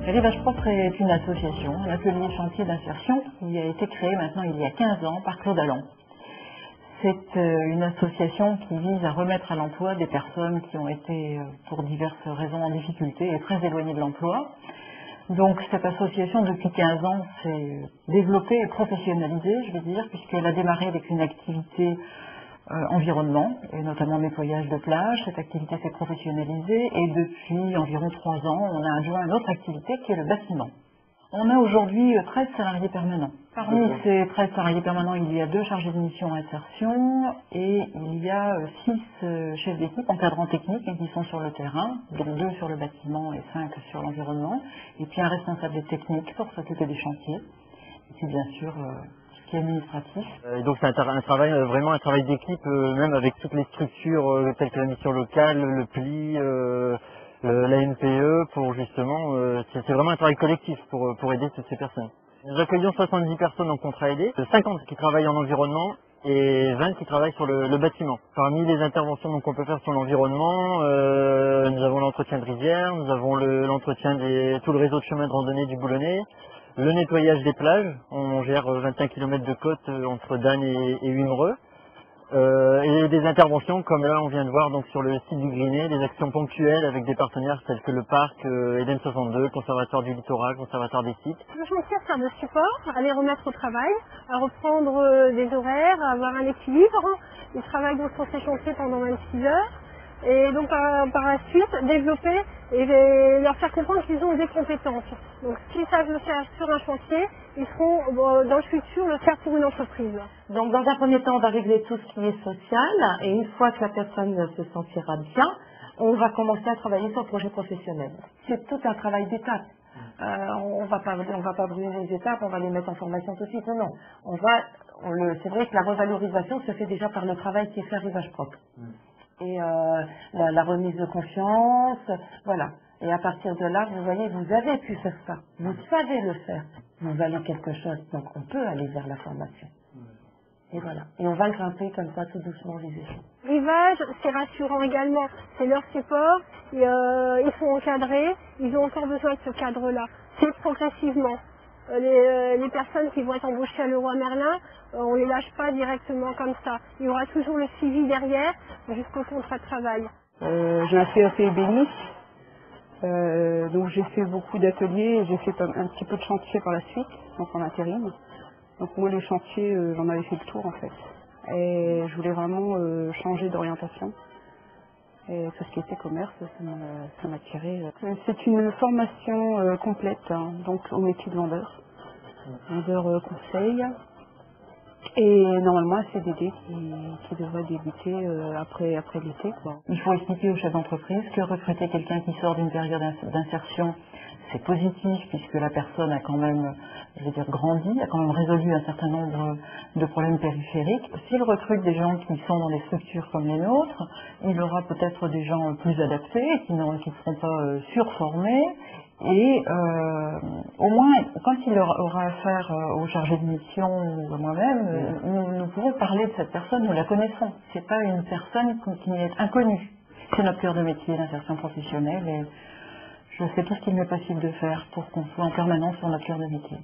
Rivage Propre est une association, un atelier chantier d'insertion qui a été créé maintenant il y a 15 ans par Claude Allan. C'est une association qui vise à remettre à l'emploi des personnes qui ont été, pour diverses raisons, en difficulté et très éloignées de l'emploi. Donc cette association, depuis 15 ans, s'est développée et professionnalisée, je vais dire, puisqu'elle a démarré avec une activité environnement, et notamment nettoyage de plage. Cette activité s'est professionnalisée et depuis environ 3 ans, on a adjoint une autre activité qui est le bâtiment. On a aujourd'hui 13 salariés permanents. Parmi ces 13 salariés permanents, il y a 2 chargés de mission insertion et il y a 6 chefs d'équipe encadrants techniques qui sont sur le terrain, donc 2 sur le bâtiment et 5 sur l'environnement, et puis un responsable des techniques pour s'occuper des chantiers, et puis bien sûr tout ce qui est administratif. Et donc c'est un travail, vraiment un travail d'équipe, même avec toutes les structures telles que la mission locale, le PLI, la NPE, pour justement, c'est vraiment un travail collectif pour aider toutes ces personnes. Nous accueillons 70 personnes en contrat aidé, 50 qui travaillent en environnement et 20 qui travaillent sur le bâtiment. Parmi les interventions qu'on peut faire sur l'environnement, nous avons l'entretien de rivières, nous avons l'entretien tout le réseau de chemins de randonnée du Boulonnais, le nettoyage des plages. On gère 21 km de côte entre Dannes et Wimereux. Et des interventions comme là on vient de voir donc sur le site du Grinet, des actions ponctuelles avec des partenaires tels que le parc Eden 62, Conservatoire du littoral, Conservatoire des sites. Le chantier sert de support à les remettre au travail, à reprendre des horaires, à avoir un équilibre. Ils travaillent donc sur ces chantiers pendant 26 heures et donc par la suite développer et leur faire comprendre qu'ils ont des compétences. Donc s'ils savent le faire sur un chantier, ils seront dans le futur le faire pour une entreprise. Donc dans un premier temps, on va régler tout ce qui est social et une fois que la personne se sentira bien, on va commencer à travailler sur le projet professionnel. C'est tout un travail d'étape. On va pas brûler les étapes, on va les mettre en formation tout de suite. Non, c'est vrai que la revalorisation se fait déjà par le travail qui est fait à Rivage Propre. Et la remise de confiance, voilà. Et à partir de là, vous voyez, vous avez pu faire ça. Vous savez le faire. Vous valez quelque chose, donc on peut aller vers la formation. Et voilà. Et on va grimper comme ça, tout doucement, les échelons. Rivage, c'est rassurant également. C'est leur support. Ils sont encadrés. Ils ont encore besoin de ce cadre-là. C'est progressivement. Les personnes qui vont être embauchées à Leroy Merlin, on les lâche pas directement comme ça. Il y aura toujours le suivi derrière jusqu'au contrat de travail. J'ai un CAP ébéniste, donc j'ai fait beaucoup d'ateliers, j'ai fait un petit peu de chantier par la suite, donc en intérim. Donc moi les chantiers, j'en avais fait le tour en fait. Et je voulais vraiment changer d'orientation. Et tout ce qui était commerce, ça m'a tiré. C'est une formation complète, hein, donc au métier de vendeur. Vendeur conseil. Et normalement un CDD qui devrait débuter après l'été, quoi. Il faut expliquer aux chefs d'entreprise que recruter quelqu'un qui sort d'une période d'insertion, c'est positif puisque la personne a quand même, je veux dire, grandi, a quand même résolu un certain nombre de problèmes périphériques. S'il recrute des gens qui sont dans des structures comme les nôtres, il aura peut-être des gens plus adaptés, qui ne seront pas surformés. Et au moins, quand il aura affaire au chargé de mission ou à moi-même, nous pouvons parler de cette personne, nous la connaissons. C'est pas une personne qui est inconnue. C'est notre cœur de métier, l'insertion professionnelle, et je fais tout ce qu'il m'est possible de faire pour qu'on soit en permanence sur notre cœur de métier.